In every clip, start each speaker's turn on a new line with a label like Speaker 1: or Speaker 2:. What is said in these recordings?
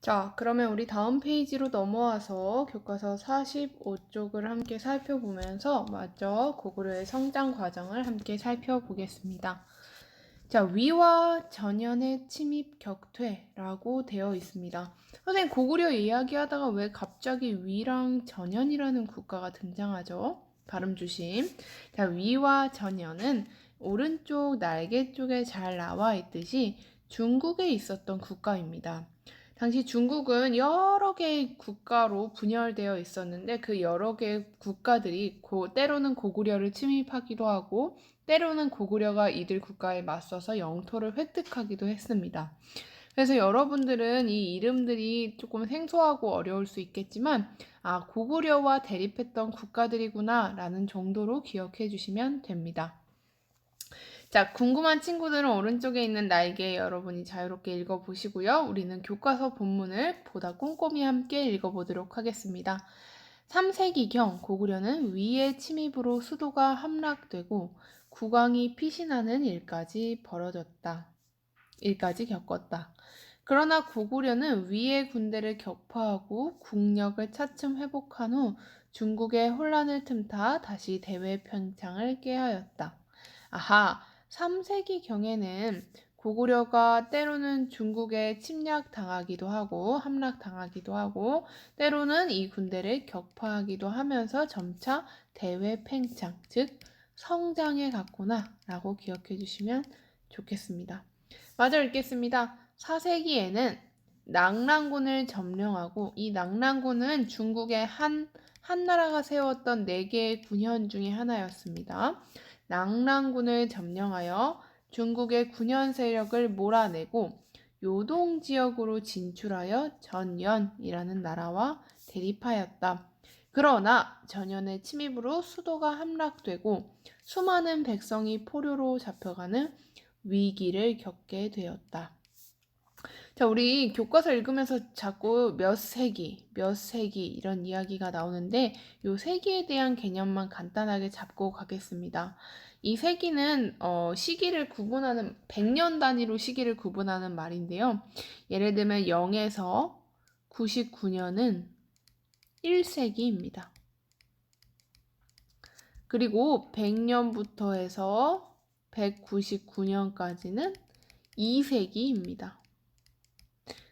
Speaker 1: 자, 그러면 우리 다음 페이지로 넘어와서 교과서 45쪽을 함께 살펴보면서 먼저 고구려의 성장 과정을 함께 살펴보겠습니다. 자, 위와 전연의 침입 격퇴라고 되어 있습니다. 선생님, 고구려 이야기하다가 왜 갑자기 위랑 전연이라는 국가가 등장하죠? 발음 조심. 자, 위와 전연은 오른쪽 날개 쪽에 잘 나와 있듯이 중국에 있었던 국가입니다. 당시 중국은 여러 개의 국가로 분열되어 있었는데 그 여러 개의 국가들이 때로는 고구려를 침입하기도 하고 때로는 고구려가 이들 국가에 맞서서 영토를 획득하기도 했습니다. 그래서 여러분들은 이 이름들이 조금 생소하고 어려울 수 있겠지만 고구려와 대립했던 국가들이구나 라는 정도로 기억해 주시면 됩니다. 자, 궁금한 친구들은 오른쪽에 있는 날개 여러분이 자유롭게 읽어보시고요. 우리는 교과서 본문을 보다 꼼꼼히 함께 읽어보도록 하겠습니다. 3세기경 고구려는 위의 침입으로 수도가 함락되고 국왕이 피신하는 일까지 겪었다. 그러나 고구려는 위의 군대를 격파하고 국력을 차츰 회복한 후 중국의 혼란을 틈타 다시 대외 평창을 꾀하였다. 3세기경에는 고구려가 때로는 중국에 침략당하기도 하고 함락당하기도 하고 때로는 이 군대를 격파하기도 하면서 점차 대외 팽창, 즉 성장해 갔구나 라고 기억해 주시면 좋겠습니다. 마저 읽겠습니다. 4세기에는 낙랑군을 점령하고 이 낙랑군은 중국의 한나라가 세웠던 4개의 군현 중에 하나였습니다. 낙랑군을 점령하여 중국의 군현 세력을 몰아내고 요동 지역으로 진출하여 전연이라는 나라와 대립하였다. 그러나 전연의 침입으로 수도가 함락되고 수많은 백성이 포로로 잡혀가는 위기를 겪게 되었다. 자, 우리 교과서 읽으면서 자꾸 몇 세기 이런 이야기가 나오는데 이 세기에 대한 개념만 간단하게 잡고 가겠습니다. 이 세기는 시기를 구분하는 100년 단위로 시기를 구분하는 말인데요. 예를 들면 0에서 99년은 1세기입니다. 그리고 100년부터 해서 199년까지는 2세기입니다.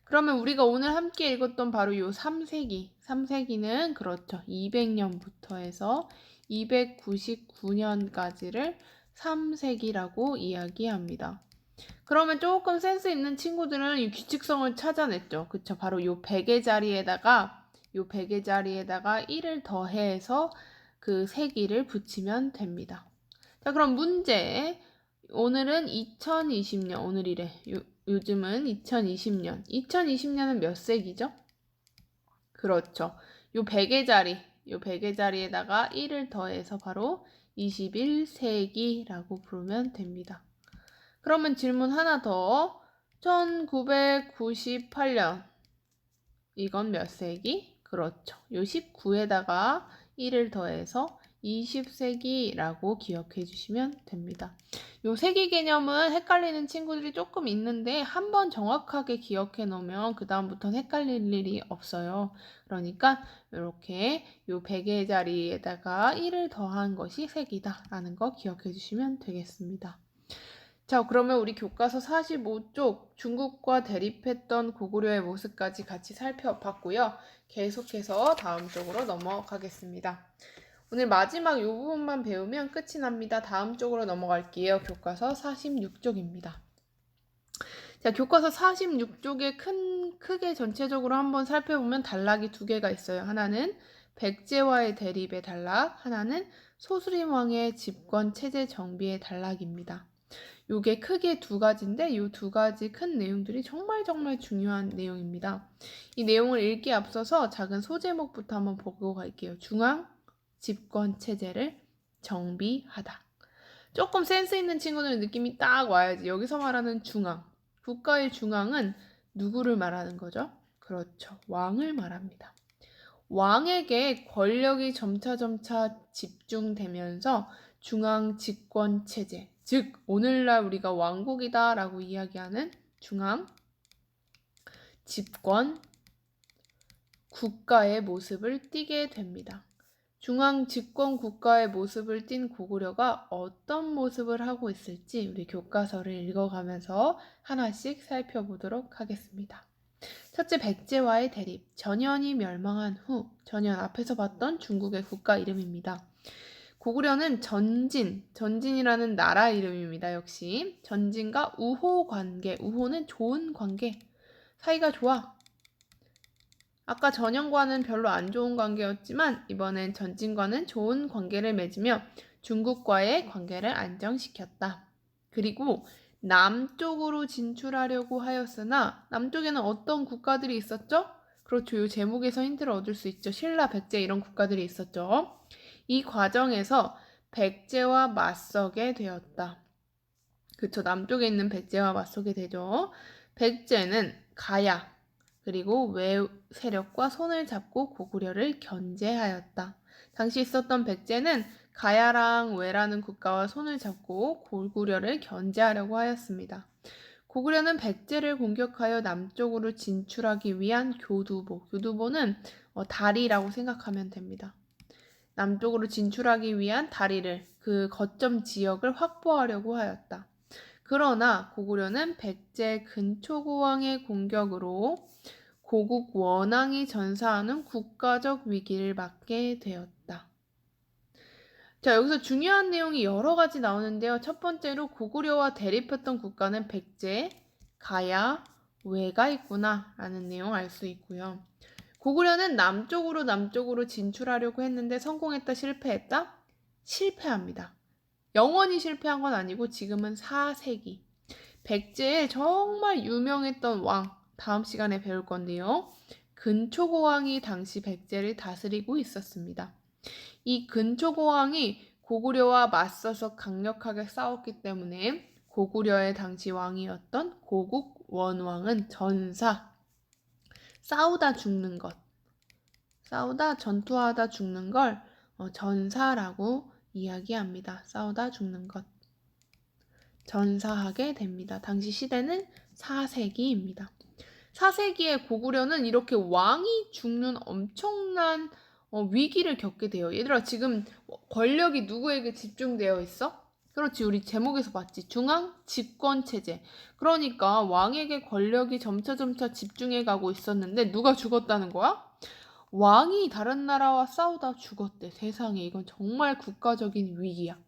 Speaker 1: 그러면 우리가 오늘 함께 읽었던 바로 이 3세기는 그렇죠. 200년부터 해서 299년까지를 3세기라고 이야기합니다. 그러면 조금 센스 있는 친구들은 이 규칙성을 찾아냈죠. 그쵸? 바로 이 100의 자리에다가 1을 더해서 그 세기를 붙이면 됩니다. 자, 그럼 문제. 오늘은 2020년, 오늘이래. 요즘은 2020년. 2020년은 몇 세기죠? 그렇죠. 요 100의 자리에다가 1을 더해서 바로 21세기라고 부르면 됩니다. 그러면 질문 하나 더. 1998년. 이건 몇 세기? 그렇죠. 요 19에다가 1을 더해서 20세기라고 기억해 주시면 됩니다. 요 세기 개념은 헷갈리는 친구들이 조금 있는데 한번 정확하게 기억해 놓으면 그 다음부터는 헷갈릴 일이 없어요. 그러니까 이렇게 요 100의 자리에다가 1을 더한 것이 세기다라는 거 기억해 주시면 되겠습니다. 자, 그러면 우리 교과서 45쪽 중국과 대립했던 고구려의 모습까지 같이 살펴봤고요. 계속해서 다음 쪽으로 넘어가겠습니다. 오늘 마지막 이 부분만 배우면 끝이 납니다. 다음 쪽으로 넘어갈게요. 교과서 46쪽입니다. 자, 교과서 46쪽에 크게 전체적으로 한번 살펴보면 단락이 2개가 있어요. 하나는 백제와의 대립의 단락, 하나는 소수림왕의 집권 체제 정비의 단락입니다. 요게 크게 2가지인데 이 2가지 큰 내용들이 정말 중요한 내용입니다. 이 내용을 읽기에 앞서서 작은 소제목부터 한번 보고 갈게요. 중앙 집권 체제를 정비하다. 조금 센스 있는 친구들은 느낌이 딱 와야지. 여기서 말하는 중앙, 국가의 중앙은 누구를 말하는 거죠? 그렇죠. 왕을 말합니다. 왕에게 권력이 점차 집중되면서 중앙 집권 체제, 즉 오늘날 우리가 왕국이다 라고 이야기하는 중앙 집권 국가의 모습을 띠게 됩니다. 중앙 집권 국가의 모습을 띤 고구려가 어떤 모습을 하고 있을지 우리 교과서를 읽어가면서 하나씩 살펴보도록 하겠습니다. 첫째, 백제와의 대립. 전현이 멸망한 후, 전현 앞에서 봤던 중국의 국가 이름입니다. 고구려는 전진이라는 나라 이름입니다. 역시 전진과 우호 관계, 우호는 좋은 관계, 사이가 좋아. 아까 전현과는 별로 안 좋은 관계였지만 이번엔 전진과는 좋은 관계를 맺으며 중국과의 관계를 안정시켰다. 그리고 남쪽으로 진출하려고 하였으나 남쪽에는 어떤 국가들이 있었죠? 그렇죠. 이 제목에서 힌트를 얻을 수 있죠. 신라, 백제 이런 국가들이 있었죠. 이 과정에서 백제와 맞서게 되었다. 그쵸. 남쪽에 있는 백제와 맞서게 되죠. 백제는 가야 그리고 외 세력과 손을 잡고 고구려를 견제하였다. 당시 있었던 백제는 가야랑 외라는 국가와 손을 잡고 고구려를 견제하려고 하였습니다. 고구려는 백제를 공격하여 남쪽으로 진출하기 위한 교두보는 다리라고 생각하면 됩니다. 남쪽으로 진출하기 위한 다리를, 그 거점 지역을 확보하려고 하였다. 그러나 고구려는 백제 근초고왕의 공격으로 고국 원왕이 전사하는 국가적 위기를 맞게 되었다. 자, 여기서 중요한 내용이 여러 가지 나오는데요. 첫 번째로 고구려와 대립했던 국가는 백제, 가야, 외가 있구나 라는 내용 알 수 있고요. 고구려는 남쪽으로 진출하려고 했는데 성공했다, 실패했다? 실패합니다. 영원히 실패한 건 아니고 지금은 4세기. 백제의 정말 유명했던 왕, 다음 시간에 배울 건데요. 근초고왕이 당시 백제를 다스리고 있었습니다. 이 근초고왕이 고구려와 맞서서 강력하게 싸웠기 때문에 고구려의 당시 왕이었던 고국 원왕은 전사, 싸우다 전투하다 죽는 걸 전사라고 이야기합니다. 싸우다 죽는 것. 전사하게 됩니다. 당시 시대는 4세기입니다. 4세기에 고구려는 이렇게 왕이 죽는 엄청난 위기를 겪게 돼요. 얘들아, 지금 권력이 누구에게 집중되어 있어? 그렇지, 우리 제목에서 봤지. 중앙 집권 체제. 그러니까 왕에게 권력이 점차 집중해 가고 있었는데 누가 죽었다는 거야? 왕이 다른 나라와 싸우다 죽었대. 세상에, 이건 정말 국가적인 위기야.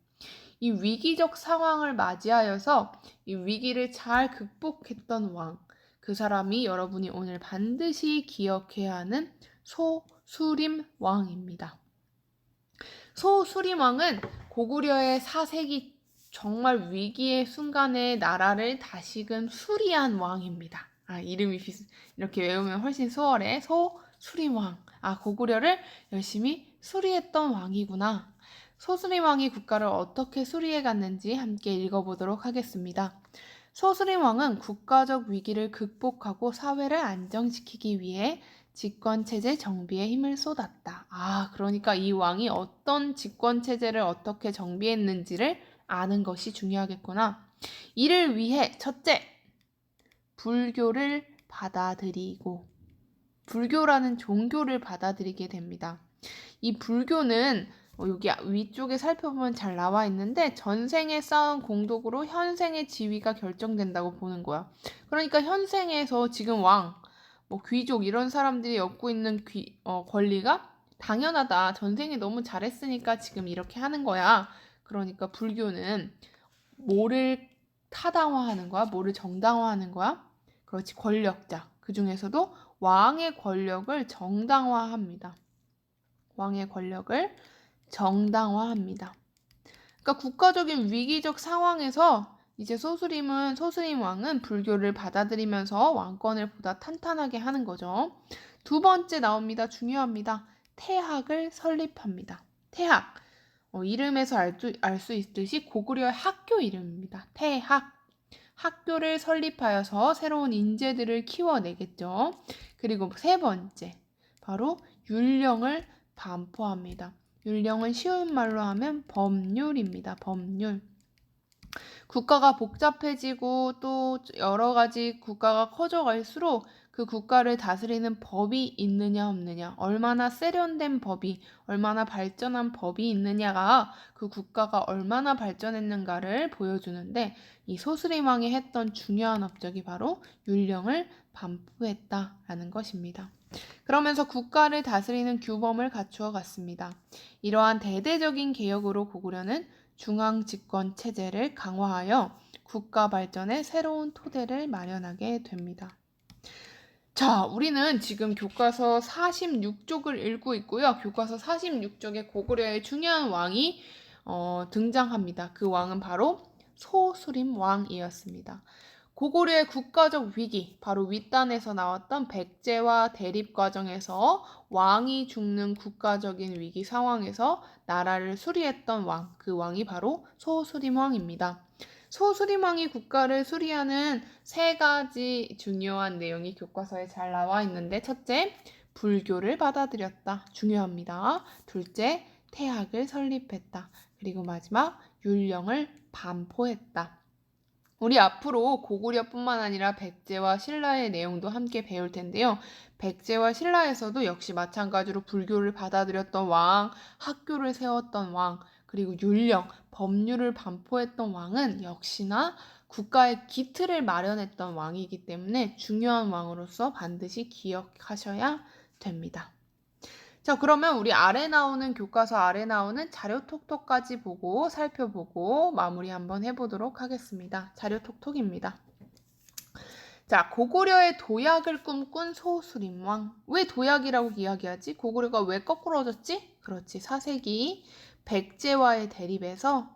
Speaker 1: 이 위기적 상황을 맞이하여서 이 위기를 잘 극복했던 왕, 그 사람이 여러분이 오늘 반드시 기억해야 하는 소수림 왕입니다. 소수림 왕은 고구려의 4세기 정말 위기의 순간에 나라를 다시금 수리한 왕입니다. 이름이 이렇게 외우면 훨씬 수월해. 소수림 왕. 고구려를 열심히 수리했던 왕이구나. 소수림 왕이 국가를 어떻게 수리해 갔는지 함께 읽어보도록 하겠습니다. 소수림 왕은 국가적 위기를 극복하고 사회를 안정시키기 위해 집권체제 정비에 힘을 쏟았다. 그러니까 이 왕이 어떤 집권체제를 어떻게 정비했는지를 아는 것이 중요하겠구나. 이를 위해 첫째, 불교를 받아들이고, 불교라는 종교를 받아들이게 됩니다. 이 불교는 여기 위쪽에 살펴보면 잘 나와 있는데 전생에 쌓은 공덕으로 현생의 지위가 결정된다고 보는 거야. 그러니까 현생에서 지금 왕, 귀족 이런 사람들이 얻고 있는 권리가 당연하다. 전생에 너무 잘했으니까 지금 이렇게 하는 거야. 그러니까 불교는 뭐를 타당화하는 거야? 뭐를 정당화하는 거야? 그렇지, 권력자. 그 중에서도 왕의 권력을 정당화합니다. 왕의 권력을 정당화합니다. 그러니까 국가적인 위기적 상황에서 이제 소수림 왕은 불교를 받아들이면서 왕권을 보다 탄탄하게 하는 거죠. 두 번째 나옵니다. 중요합니다. 태학을 설립합니다. 태학. 이름에서 알 수 있듯이 고구려의 학교 이름입니다. 태학. 학교를 설립하여서 새로운 인재들을 키워내겠죠. 그리고 세 번째, 바로 율령을 반포합니다. 율령은 쉬운 말로 하면 법률입니다. 법률. 국가가 복잡해지고 또 여러 가지 국가가 커져갈수록 그 국가를 다스리는 법이 있느냐 없느냐, 얼마나 세련된 법이, 얼마나 발전한 법이 있느냐가 그 국가가 얼마나 발전했는가를 보여주는데, 이 소스리왕이 했던 중요한 업적이 바로 율령을 반포했다라는 것입니다. 그러면서 국가를 다스리는 규범을 갖추어 갔습니다. 이러한 대대적인 개혁으로 고구려는 중앙집권 체제를 강화하여 국가 발전의 새로운 토대를 마련하게 됩니다. 자, 우리는 지금 교과서 46쪽을 읽고 있고요. 교과서 46쪽에 고구려의 중요한 왕이 등장합니다. 그 왕은 바로 소수림 왕이었습니다. 고구려의 국가적 위기, 바로 윗단에서 나왔던 백제와 대립 과정에서 왕이 죽는 국가적인 위기 상황에서 나라를 수리했던 왕, 그 왕이 바로 소수림 왕입니다. 소수림 왕이 국가를 수리하는 3가지 중요한 내용이 교과서에 잘 나와 있는데, 첫째, 불교를 받아들였다. 중요합니다. 둘째, 태학을 설립했다. 그리고 마지막, 율령을 반포했다. 우리 앞으로 고구려뿐만 아니라 백제와 신라의 내용도 함께 배울 텐데요. 백제와 신라에서도 역시 마찬가지로 불교를 받아들였던 왕, 학교를 세웠던 왕, 그리고 율령, 법률을 반포했던 왕은 역시나 국가의 기틀을 마련했던 왕이기 때문에 중요한 왕으로서 반드시 기억하셔야 됩니다. 자, 그러면 우리 교과서 아래 나오는 자료톡톡까지 보고 살펴보고 마무리 한번 해보도록 하겠습니다. 자료톡톡입니다. 자, 고구려의 도약을 꿈꾼 소수림왕. 왜 도약이라고 이야기하지? 고구려가 왜 거꾸로졌지? 그렇지, 4세기 백제와의 대립에서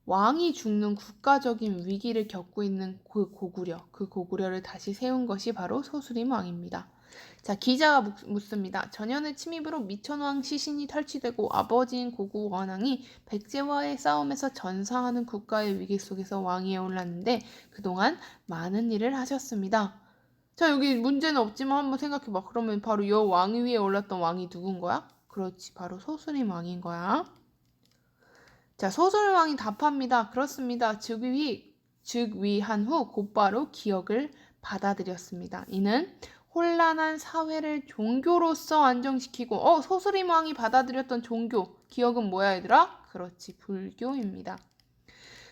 Speaker 1: 왕이 죽는 국가적인 위기를 겪고 있는 그 고구려를 다시 세운 것이 바로 소수림 왕입니다. 자, 기자가 묻습니다. 전현의 침입으로 미천왕 시신이 탈취되고 아버지인 고구 원왕이 백제와의 싸움에서 전사하는 국가의 위기 속에서 왕위에 올랐는데 그동안 많은 일을 하셨습니다. 자, 여기 문제는 없지만 한번 생각해봐. 그러면 바로 이 왕위 위에 올랐던 왕이 누군 거야? 그렇지, 바로 소수림 왕인 거야. 자, 소수림 왕이 답합니다. 그렇습니다. 즉위한 후 곧바로 기억을 받아들였습니다. 이는 혼란한 사회를 종교로서 안정시키고, 소수림 왕이 받아들였던 종교, 기억은 뭐야 얘들아? 그렇지, 불교입니다.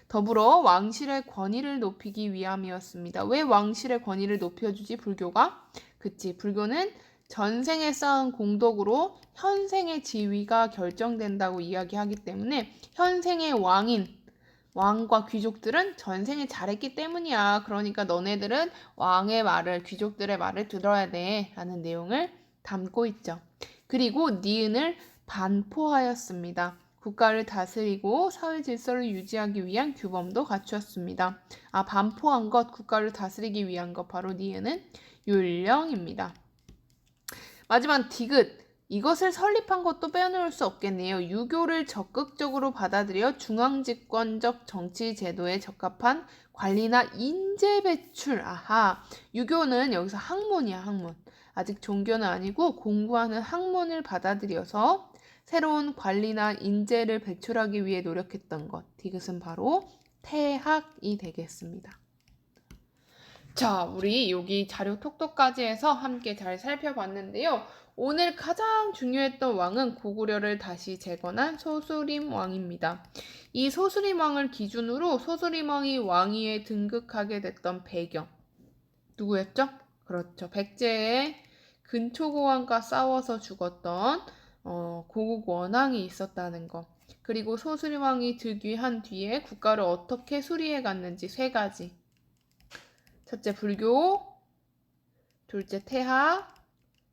Speaker 1: 더불어 왕실의 권위를 높이기 위함이었습니다. 왜 왕실의 권위를 높여주지, 불교가? 그치, 불교는 전생에 쌓은 공덕으로 현생의 지위가 결정된다고 이야기하기 때문에 현생의 왕과 귀족들은 전생에 잘했기 때문이야. 그러니까 너네들은 왕의 말을, 귀족들의 말을 들어야 돼 라는 내용을 담고 있죠. 그리고 니은을 반포하였습니다. 국가를 다스리고 사회 질서를 유지하기 위한 규범도 갖추었습니다. 반포한 것, 국가를 다스리기 위한 것, 바로 니은은 율령입니다. 마지막 디귿, 이것을 설립한 것도 빼놓을 수 없겠네요. 유교를 적극적으로 받아들여 중앙집권적 정치 제도에 적합한 관리나 인재 배출. 유교는 여기서 학문이야, 학문. 아직 종교는 아니고 공부하는 학문을 받아들여서 새로운 관리나 인재를 배출하기 위해 노력했던 것. 디귿은 바로 태학이 되겠습니다. 자, 우리 여기 자료 톡톡까지 해서 함께 잘 살펴봤는데요. 오늘 가장 중요했던 왕은 고구려를 다시 재건한 소수림 왕입니다. 이 소수림 왕을 기준으로 소수림 왕이 왕위에 등극하게 됐던 배경. 누구였죠? 그렇죠. 백제의 근초고왕과 싸워서 죽었던 고국 원왕이 있었다는 것. 그리고 소수림 왕이 즉위한 뒤에 국가를 어떻게 수리해 갔는지 3가지. 첫째, 불교. 둘째, 태학.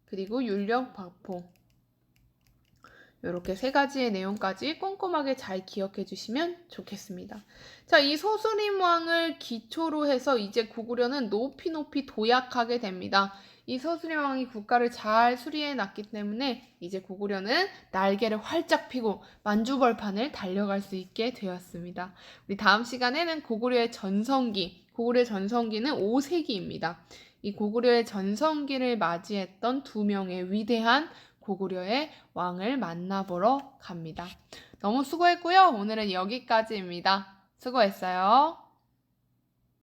Speaker 1: 그리고 율령 반포. 이렇게 3가지의 내용까지 꼼꼼하게 잘 기억해 주시면 좋겠습니다. 자, 이 소수림 왕을 기초로 해서 이제 고구려는 높이 도약하게 됩니다. 이 소수림 왕이 국가를 잘 수리해 놨기 때문에 이제 고구려는 날개를 활짝 펴고 만주벌판을 달려갈 수 있게 되었습니다. 우리 다음 시간에는 고구려의 전성기는 5세기입니다. 이 고구려의 전성기를 맞이했던 2명의 위대한 고구려의 왕을 만나보러 갑니다. 너무 수고했고요. 오늘은 여기까지입니다. 수고했어요.